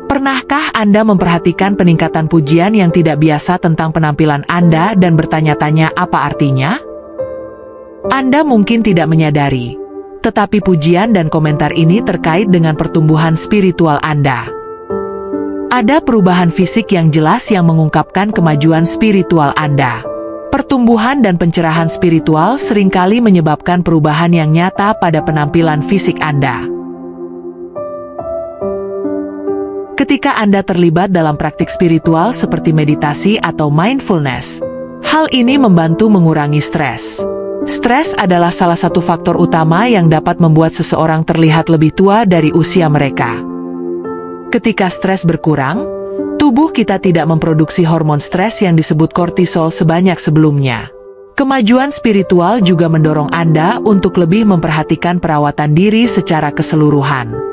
Pernahkah Anda memperhatikan peningkatan pujian yang tidak biasa tentang penampilan Anda dan bertanya-tanya apa artinya? Anda mungkin tidak menyadari, tetapi pujian dan komentar ini terkait dengan pertumbuhan spiritual Anda. Ada perubahan fisik yang jelas yang mengungkapkan kemajuan spiritual Anda. Pertumbuhan dan pencerahan spiritual seringkali menyebabkan perubahan yang nyata pada penampilan fisik Anda. Ketika Anda terlibat dalam praktik spiritual seperti meditasi atau mindfulness, hal ini membantu mengurangi stres. Stres adalah salah satu faktor utama yang dapat membuat seseorang terlihat lebih tua dari usia mereka. Ketika stres berkurang, tubuh kita tidak memproduksi hormon stres yang disebut kortisol sebanyak sebelumnya. Kemajuan spiritual juga mendorong Anda untuk lebih memperhatikan perawatan diri secara keseluruhan.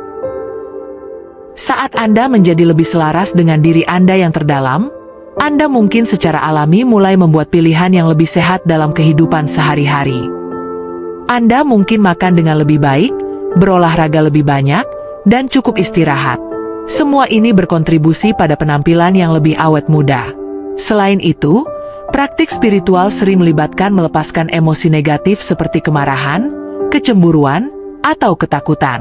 Saat Anda menjadi lebih selaras dengan diri Anda yang terdalam, Anda mungkin secara alami mulai membuat pilihan yang lebih sehat dalam kehidupan sehari-hari. Anda mungkin makan dengan lebih baik, berolahraga lebih banyak, dan cukup istirahat. Semua ini berkontribusi pada penampilan yang lebih awet muda. Selain itu, praktik spiritual sering melibatkan melepaskan emosi negatif seperti kemarahan, kecemburuan, atau ketakutan.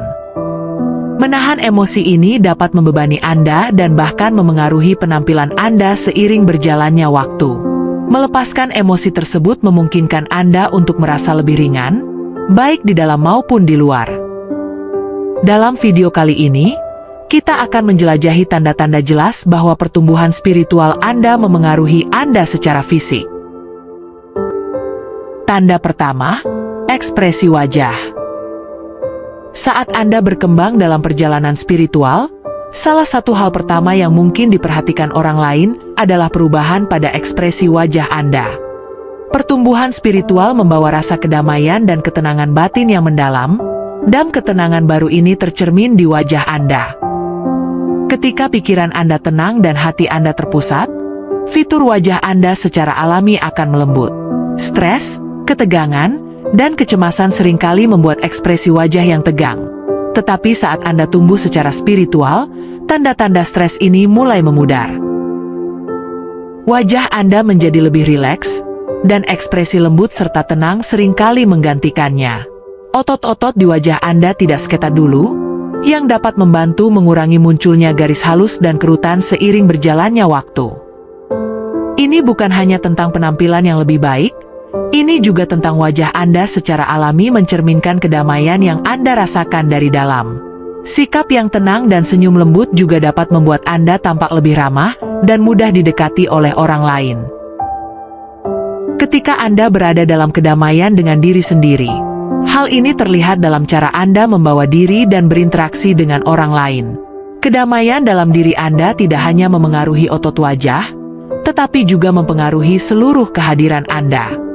Menahan emosi ini dapat membebani Anda dan bahkan memengaruhi penampilan Anda seiring berjalannya waktu. Melepaskan emosi tersebut memungkinkan Anda untuk merasa lebih ringan, baik di dalam maupun di luar. Dalam video kali ini, kita akan menjelajahi tanda-tanda jelas bahwa pertumbuhan spiritual Anda memengaruhi Anda secara fisik. Tanda pertama, ekspresi wajah. Saat Anda berkembang dalam perjalanan spiritual, salah satu hal pertama yang mungkin diperhatikan orang lain adalah perubahan pada ekspresi wajah Anda. Pertumbuhan spiritual membawa rasa kedamaian dan ketenangan batin yang mendalam, dan ketenangan baru ini tercermin di wajah Anda. Ketika pikiran Anda tenang dan hati Anda terpusat, fitur wajah Anda secara alami akan melembut. Stres, ketegangan, dan kecemasan seringkali membuat ekspresi wajah yang tegang. Tetapi saat Anda tumbuh secara spiritual, tanda-tanda stres ini mulai memudar. Wajah Anda menjadi lebih rileks, dan ekspresi lembut serta tenang seringkali menggantikannya. Otot-otot di wajah Anda tidak seketat dulu, yang dapat membantu mengurangi munculnya garis halus dan kerutan seiring berjalannya waktu. Ini bukan hanya tentang penampilan yang lebih baik, ini juga tentang wajah Anda secara alami mencerminkan kedamaian yang Anda rasakan dari dalam. Sikap yang tenang dan senyum lembut juga dapat membuat Anda tampak lebih ramah dan mudah didekati oleh orang lain. Ketika Anda berada dalam kedamaian dengan diri sendiri, hal ini terlihat dalam cara Anda membawa diri dan berinteraksi dengan orang lain. Kedamaian dalam diri Anda tidak hanya memengaruhi otot wajah, tetapi juga mempengaruhi seluruh kehadiran Anda.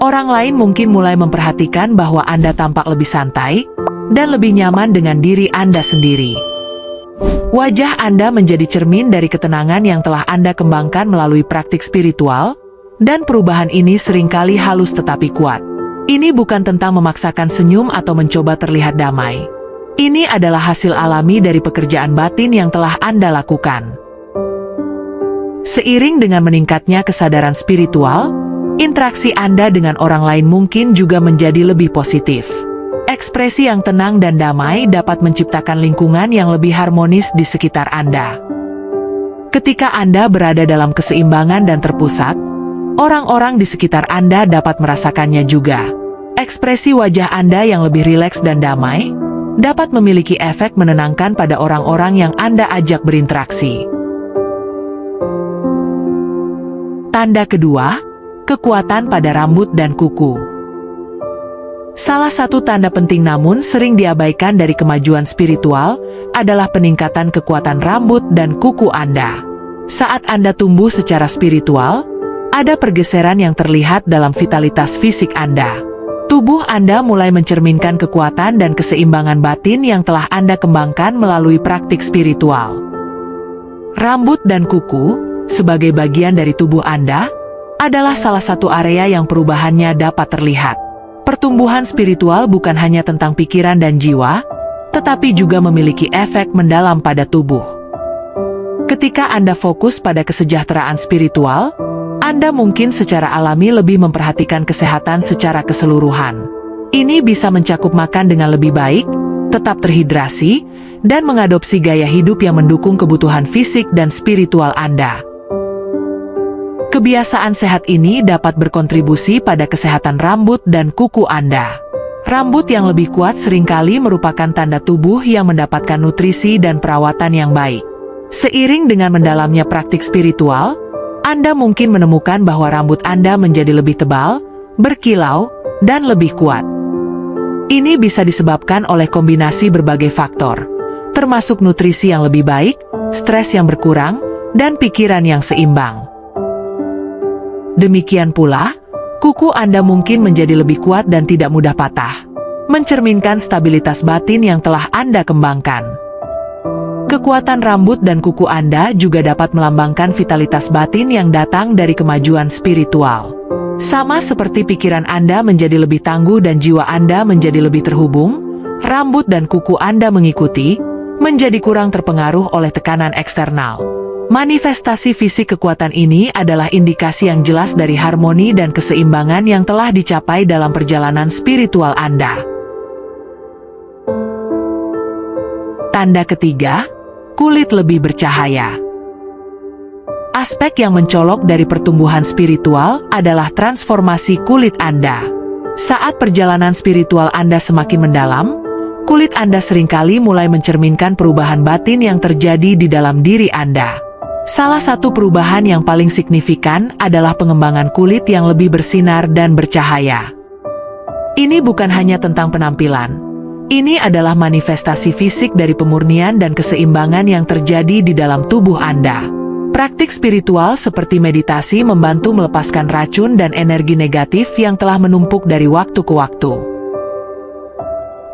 Orang lain mungkin mulai memperhatikan bahwa Anda tampak lebih santai dan lebih nyaman dengan diri Anda sendiri. Wajah Anda menjadi cermin dari ketenangan yang telah Anda kembangkan melalui praktik spiritual, dan perubahan ini seringkali halus tetapi kuat. Ini bukan tentang memaksakan senyum atau mencoba terlihat damai. Ini adalah hasil alami dari pekerjaan batin yang telah Anda lakukan. Seiring dengan meningkatnya kesadaran spiritual, interaksi Anda dengan orang lain mungkin juga menjadi lebih positif. Ekspresi yang tenang dan damai dapat menciptakan lingkungan yang lebih harmonis di sekitar Anda. Ketika Anda berada dalam keseimbangan dan terpusat, orang-orang di sekitar Anda dapat merasakannya juga. Ekspresi wajah Anda yang lebih rileks dan damai dapat memiliki efek menenangkan pada orang-orang yang Anda ajak berinteraksi. Tanda kedua, kekuatan pada rambut dan kuku. Salah satu tanda penting namun sering diabaikan dari kemajuan spiritual adalah peningkatan kekuatan rambut dan kuku Anda. Saat Anda tumbuh secara spiritual, ada pergeseran yang terlihat dalam vitalitas fisik Anda. Tubuh Anda mulai mencerminkan kekuatan dan keseimbangan batin yang telah Anda kembangkan melalui praktik spiritual. Rambut dan kuku, sebagai bagian dari tubuh Anda, adalah salah satu area yang perubahannya dapat terlihat. Pertumbuhan spiritual bukan hanya tentang pikiran dan jiwa, tetapi juga memiliki efek mendalam pada tubuh. Ketika Anda fokus pada kesejahteraan spiritual, Anda mungkin secara alami lebih memperhatikan kesehatan secara keseluruhan. Ini bisa mencakup makan dengan lebih baik, tetap terhidrasi, dan mengadopsi gaya hidup yang mendukung kebutuhan fisik dan spiritual Anda. Kebiasaan sehat ini dapat berkontribusi pada kesehatan rambut dan kuku Anda. Rambut yang lebih kuat seringkali merupakan tanda tubuh yang mendapatkan nutrisi dan perawatan yang baik. Seiring dengan mendalamnya praktik spiritual, Anda mungkin menemukan bahwa rambut Anda menjadi lebih tebal, berkilau, dan lebih kuat. Ini bisa disebabkan oleh kombinasi berbagai faktor, termasuk nutrisi yang lebih baik, stres yang berkurang, dan pikiran yang seimbang. Demikian pula, kuku Anda mungkin menjadi lebih kuat dan tidak mudah patah, mencerminkan stabilitas batin yang telah Anda kembangkan. Kekuatan rambut dan kuku Anda juga dapat melambangkan vitalitas batin yang datang dari kemajuan spiritual. Sama seperti pikiran Anda menjadi lebih tangguh dan jiwa Anda menjadi lebih terhubung, rambut dan kuku Anda mengikuti, menjadi kurang terpengaruh oleh tekanan eksternal. Manifestasi fisik kekuatan ini adalah indikasi yang jelas dari harmoni dan keseimbangan yang telah dicapai dalam perjalanan spiritual Anda. Tanda ketiga, kulit lebih bercahaya. Aspek yang mencolok dari pertumbuhan spiritual adalah transformasi kulit Anda. Saat perjalanan spiritual Anda semakin mendalam, kulit Anda seringkali mulai mencerminkan perubahan batin yang terjadi di dalam diri Anda. Salah satu perubahan yang paling signifikan adalah pengembangan kulit yang lebih bersinar dan bercahaya. Ini bukan hanya tentang penampilan. Ini adalah manifestasi fisik dari pemurnian dan keseimbangan yang terjadi di dalam tubuh Anda. Praktik spiritual seperti meditasi membantu melepaskan racun dan energi negatif yang telah menumpuk dari waktu ke waktu.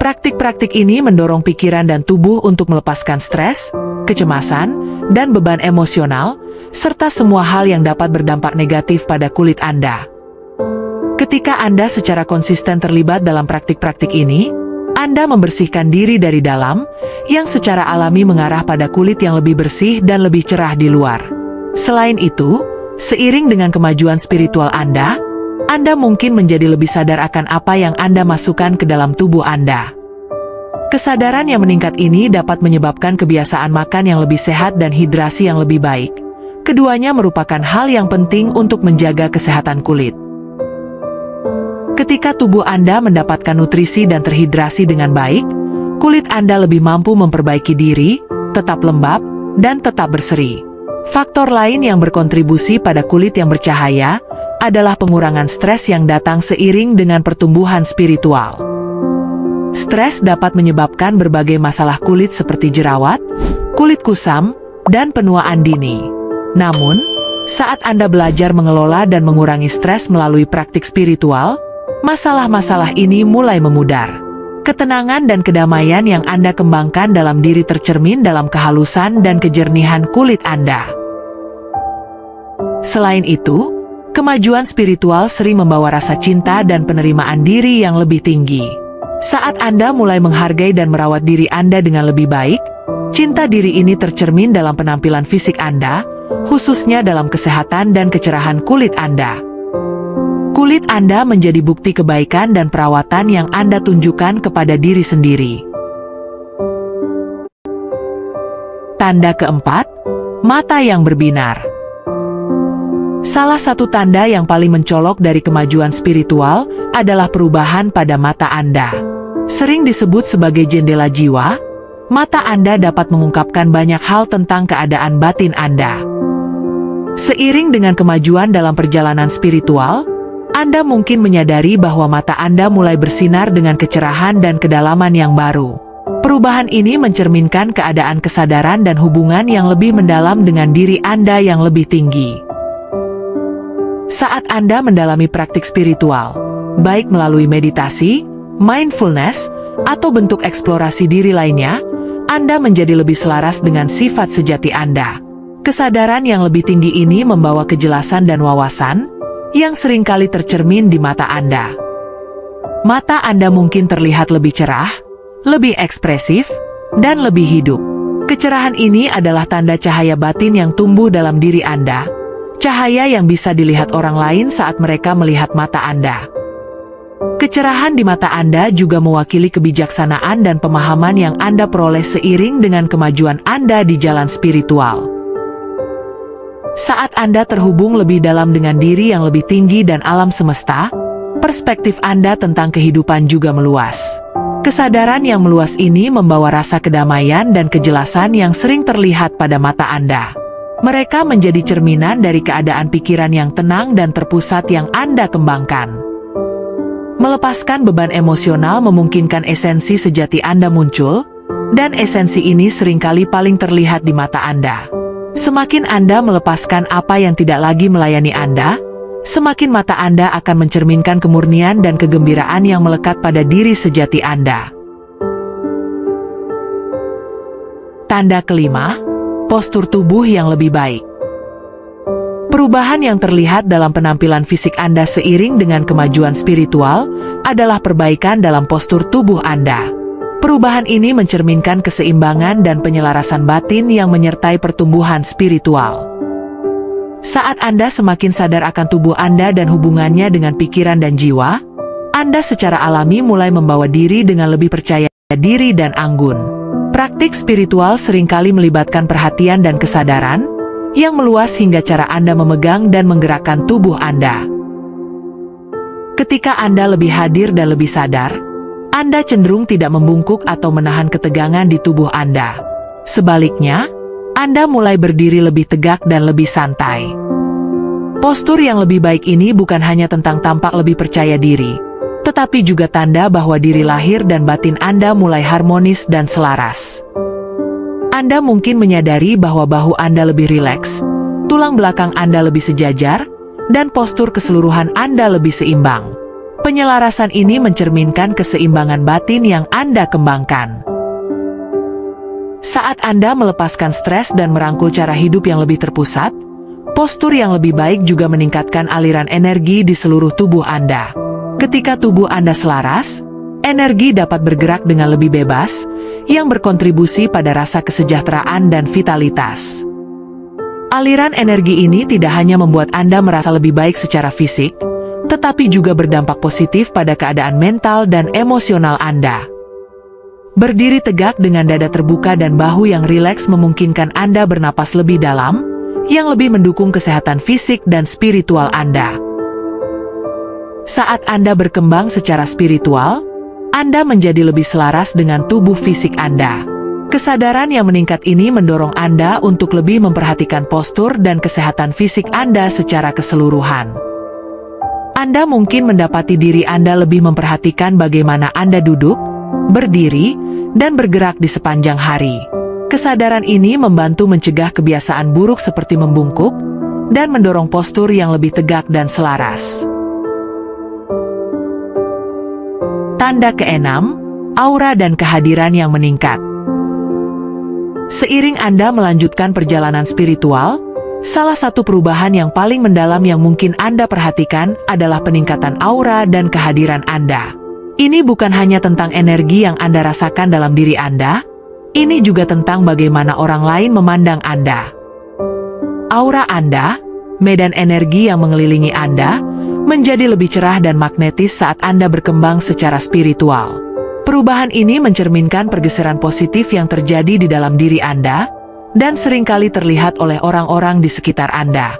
Praktik-praktik ini mendorong pikiran dan tubuh untuk melepaskan stres, kecemasan, dan beban emosional, serta semua hal yang dapat berdampak negatif pada kulit Anda. Ketika Anda secara konsisten terlibat dalam praktik-praktik ini, Anda membersihkan diri dari dalam, yang secara alami mengarah pada kulit yang lebih bersih dan lebih cerah di luar. Selain itu, seiring dengan kemajuan spiritual Anda mungkin menjadi lebih sadar akan apa yang Anda masukkan ke dalam tubuh Anda. Kesadaran yang meningkat ini dapat menyebabkan kebiasaan makan yang lebih sehat dan hidrasi yang lebih baik. Keduanya merupakan hal yang penting untuk menjaga kesehatan kulit. Ketika tubuh Anda mendapatkan nutrisi dan terhidrasi dengan baik, kulit Anda lebih mampu memperbaiki diri, tetap lembab, dan tetap berseri. Faktor lain yang berkontribusi pada kulit yang bercahaya adalah pengurangan stres yang datang seiring dengan pertumbuhan spiritual. Stres dapat menyebabkan berbagai masalah kulit seperti jerawat, kulit kusam, dan penuaan dini. Namun, saat Anda belajar mengelola dan mengurangi stres melalui praktik spiritual, masalah-masalah ini mulai memudar. Ketenangan dan kedamaian yang Anda kembangkan dalam diri tercermin dalam kehalusan dan kejernihan kulit Anda. Selain itu, kemajuan spiritual sering membawa rasa cinta dan penerimaan diri yang lebih tinggi. Saat Anda mulai menghargai dan merawat diri Anda dengan lebih baik, cinta diri ini tercermin dalam penampilan fisik Anda, khususnya dalam kesehatan dan kecerahan kulit Anda. Kulit Anda menjadi bukti kebaikan dan perawatan yang Anda tunjukkan kepada diri sendiri. Tanda keempat, mata yang berbinar. Salah satu tanda yang paling mencolok dari kemajuan spiritual adalah perubahan pada mata Anda. Sering disebut sebagai jendela jiwa, mata Anda dapat mengungkapkan banyak hal tentang keadaan batin Anda. Seiring dengan kemajuan dalam perjalanan spiritual, Anda mungkin menyadari bahwa mata Anda mulai bersinar dengan kecerahan dan kedalaman yang baru. Perubahan ini mencerminkan keadaan kesadaran dan hubungan yang lebih mendalam dengan diri Anda yang lebih tinggi. Saat Anda mendalami praktik spiritual, baik melalui meditasi, mindfulness, atau bentuk eksplorasi diri lainnya, Anda menjadi lebih selaras dengan sifat sejati Anda. Kesadaran yang lebih tinggi ini membawa kejelasan dan wawasan, yang seringkali tercermin di mata Anda. Mata Anda mungkin terlihat lebih cerah, lebih ekspresif, dan lebih hidup. Kecerahan ini adalah tanda cahaya batin yang tumbuh dalam diri Anda, cahaya yang bisa dilihat orang lain saat mereka melihat mata Anda. Kecerahan di mata Anda juga mewakili kebijaksanaan dan pemahaman yang Anda peroleh seiring dengan kemajuan Anda di jalan spiritual. Saat Anda terhubung lebih dalam dengan diri yang lebih tinggi dan alam semesta, perspektif Anda tentang kehidupan juga meluas. Kesadaran yang meluas ini membawa rasa kedamaian dan kejelasan yang sering terlihat pada mata Anda. Mereka menjadi cerminan dari keadaan pikiran yang tenang dan terpusat yang Anda kembangkan. Melepaskan beban emosional memungkinkan esensi sejati Anda muncul, dan esensi ini seringkali paling terlihat di mata Anda. Semakin Anda melepaskan apa yang tidak lagi melayani Anda, semakin mata Anda akan mencerminkan kemurnian dan kegembiraan yang melekat pada diri sejati Anda. Tanda kelima, postur tubuh yang lebih baik. Perubahan yang terlihat dalam penampilan fisik Anda seiring dengan kemajuan spiritual adalah perbaikan dalam postur tubuh Anda. Perubahan ini mencerminkan keseimbangan dan penyelarasan batin yang menyertai pertumbuhan spiritual. Saat Anda semakin sadar akan tubuh Anda dan hubungannya dengan pikiran dan jiwa, Anda secara alami mulai membawa diri dengan lebih percaya diri dan anggun. Praktik spiritual seringkali melibatkan perhatian dan kesadaran, yang meluas hingga cara Anda memegang dan menggerakkan tubuh Anda. Ketika Anda lebih hadir dan lebih sadar, Anda cenderung tidak membungkuk atau menahan ketegangan di tubuh Anda. Sebaliknya, Anda mulai berdiri lebih tegak dan lebih santai. Postur yang lebih baik ini bukan hanya tentang tampak lebih percaya diri, tetapi juga tanda bahwa diri lahir dan batin Anda mulai harmonis dan selaras. Anda mungkin menyadari bahwa bahu Anda lebih rileks, tulang belakang Anda lebih sejajar, dan postur keseluruhan Anda lebih seimbang. Penyelarasan ini mencerminkan keseimbangan batin yang Anda kembangkan. Saat Anda melepaskan stres dan merangkul cara hidup yang lebih terpusat, postur yang lebih baik juga meningkatkan aliran energi di seluruh tubuh Anda. Ketika tubuh Anda selaras, energi dapat bergerak dengan lebih bebas, yang berkontribusi pada rasa kesejahteraan dan vitalitas. Aliran energi ini tidak hanya membuat Anda merasa lebih baik secara fisik, tetapi juga berdampak positif pada keadaan mental dan emosional Anda. Berdiri tegak dengan dada terbuka dan bahu yang rileks memungkinkan Anda bernapas lebih dalam, yang lebih mendukung kesehatan fisik dan spiritual Anda. Saat Anda berkembang secara spiritual, Anda menjadi lebih selaras dengan tubuh fisik Anda. Kesadaran yang meningkat ini mendorong Anda untuk lebih memperhatikan postur dan kesehatan fisik Anda secara keseluruhan. Anda mungkin mendapati diri Anda lebih memperhatikan bagaimana Anda duduk, berdiri, dan bergerak di sepanjang hari. Kesadaran ini membantu mencegah kebiasaan buruk seperti membungkuk, dan mendorong postur yang lebih tegak dan selaras. Tanda keenam, aura dan kehadiran yang meningkat. Seiring Anda melanjutkan perjalanan spiritual, salah satu perubahan yang paling mendalam yang mungkin Anda perhatikan adalah peningkatan aura dan kehadiran Anda. Ini bukan hanya tentang energi yang Anda rasakan dalam diri Anda, ini juga tentang bagaimana orang lain memandang Anda. Aura Anda, medan energi yang mengelilingi Anda, menjadi lebih cerah dan magnetis saat Anda berkembang secara spiritual. Perubahan ini mencerminkan pergeseran positif yang terjadi di dalam diri Anda, dan seringkali terlihat oleh orang-orang di sekitar Anda.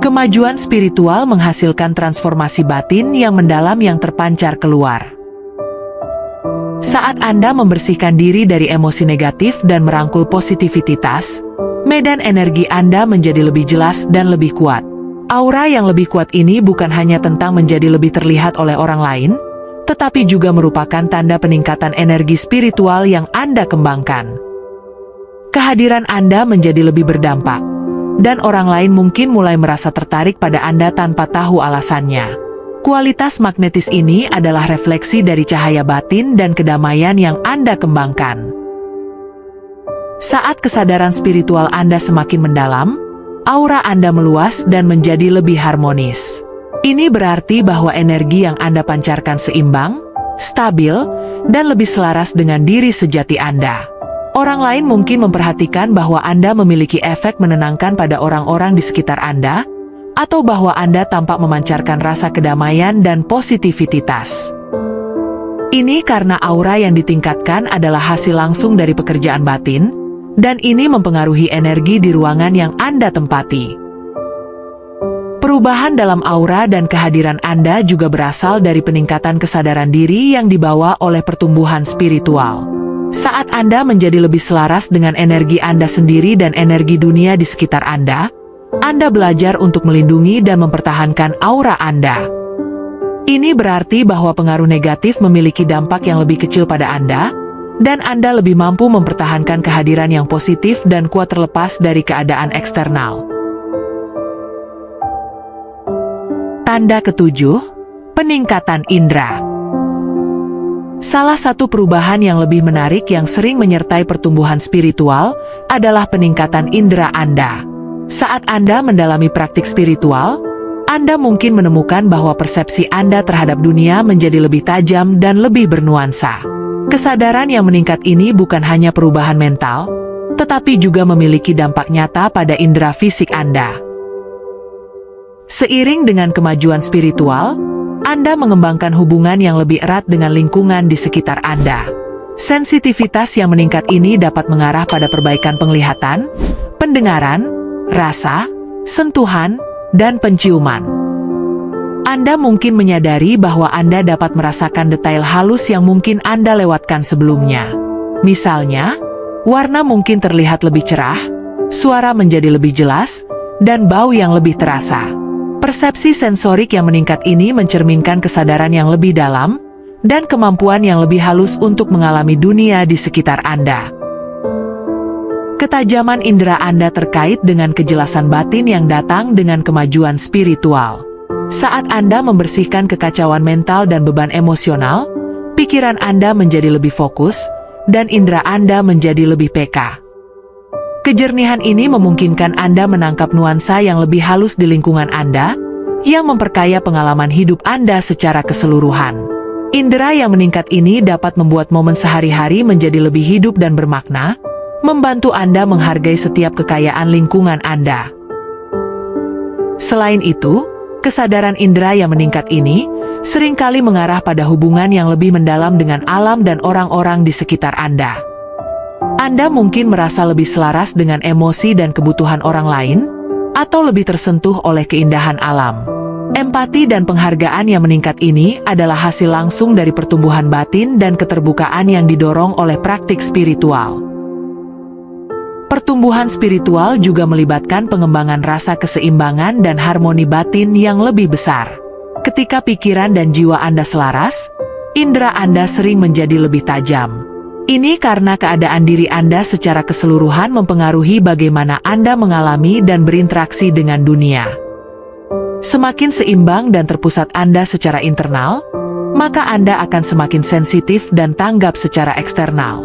Kemajuan spiritual menghasilkan transformasi batin yang mendalam yang terpancar keluar. Saat Anda membersihkan diri dari emosi negatif dan merangkul positivitas, medan energi Anda menjadi lebih jelas dan lebih kuat. Aura yang lebih kuat ini bukan hanya tentang menjadi lebih terlihat oleh orang lain, tetapi juga merupakan tanda peningkatan energi spiritual yang Anda kembangkan. Kehadiran Anda menjadi lebih berdampak, dan orang lain mungkin mulai merasa tertarik pada Anda tanpa tahu alasannya. Kualitas magnetis ini adalah refleksi dari cahaya batin dan kedamaian yang Anda kembangkan. Saat kesadaran spiritual Anda semakin mendalam, aura Anda meluas dan menjadi lebih harmonis. Ini berarti bahwa energi yang Anda pancarkan seimbang, stabil, dan lebih selaras dengan diri sejati Anda. Orang lain mungkin memperhatikan bahwa Anda memiliki efek menenangkan pada orang-orang di sekitar Anda, atau bahwa Anda tampak memancarkan rasa kedamaian dan positivitas. Ini karena aura yang ditingkatkan adalah hasil langsung dari pekerjaan batin, dan ini mempengaruhi energi di ruangan yang Anda tempati. Perubahan dalam aura dan kehadiran Anda juga berasal dari peningkatan kesadaran diri yang dibawa oleh pertumbuhan spiritual. Saat Anda menjadi lebih selaras dengan energi Anda sendiri dan energi dunia di sekitar Anda belajar untuk melindungi dan mempertahankan aura Anda. Ini berarti bahwa pengaruh negatif memiliki dampak yang lebih kecil pada Anda, dan Anda lebih mampu mempertahankan kehadiran yang positif dan kuat terlepas dari keadaan eksternal. Tanda ketujuh, peningkatan indera. Salah satu perubahan yang lebih menarik yang sering menyertai pertumbuhan spiritual adalah peningkatan indera Anda. Saat Anda mendalami praktik spiritual, Anda mungkin menemukan bahwa persepsi Anda terhadap dunia menjadi lebih tajam dan lebih bernuansa. Kesadaran yang meningkat ini bukan hanya perubahan mental, tetapi juga memiliki dampak nyata pada indera fisik Anda. Seiring dengan kemajuan spiritual, Anda mengembangkan hubungan yang lebih erat dengan lingkungan di sekitar Anda. Sensitivitas yang meningkat ini dapat mengarah pada perbaikan penglihatan, pendengaran, rasa, sentuhan, dan penciuman. Anda mungkin menyadari bahwa Anda dapat merasakan detail halus yang mungkin Anda lewatkan sebelumnya. Misalnya, warna mungkin terlihat lebih cerah, suara menjadi lebih jelas, dan bau yang lebih terasa. Persepsi sensorik yang meningkat ini mencerminkan kesadaran yang lebih dalam dan kemampuan yang lebih halus untuk mengalami dunia di sekitar Anda. Ketajaman indera Anda terkait dengan kejelasan batin yang datang dengan kemajuan spiritual. Saat Anda membersihkan kekacauan mental dan beban emosional, pikiran Anda menjadi lebih fokus, dan indera Anda menjadi lebih peka. Kejernihan ini memungkinkan Anda menangkap nuansa yang lebih halus di lingkungan Anda, yang memperkaya pengalaman hidup Anda secara keseluruhan. Indera yang meningkat ini dapat membuat momen sehari-hari menjadi lebih hidup dan bermakna, membantu Anda menghargai setiap kekayaan lingkungan Anda. Selain itu, kesadaran indera yang meningkat ini seringkali mengarah pada hubungan yang lebih mendalam dengan alam dan orang-orang di sekitar Anda. Anda mungkin merasa lebih selaras dengan emosi dan kebutuhan orang lain, atau lebih tersentuh oleh keindahan alam. Empati dan penghargaan yang meningkat ini adalah hasil langsung dari pertumbuhan batin dan keterbukaan yang didorong oleh praktik spiritual. Pertumbuhan spiritual juga melibatkan pengembangan rasa keseimbangan dan harmoni batin yang lebih besar. Ketika pikiran dan jiwa Anda selaras, indera Anda sering menjadi lebih tajam. Ini karena keadaan diri Anda secara keseluruhan mempengaruhi bagaimana Anda mengalami dan berinteraksi dengan dunia. Semakin seimbang dan terpusat Anda secara internal, maka Anda akan semakin sensitif dan tanggap secara eksternal.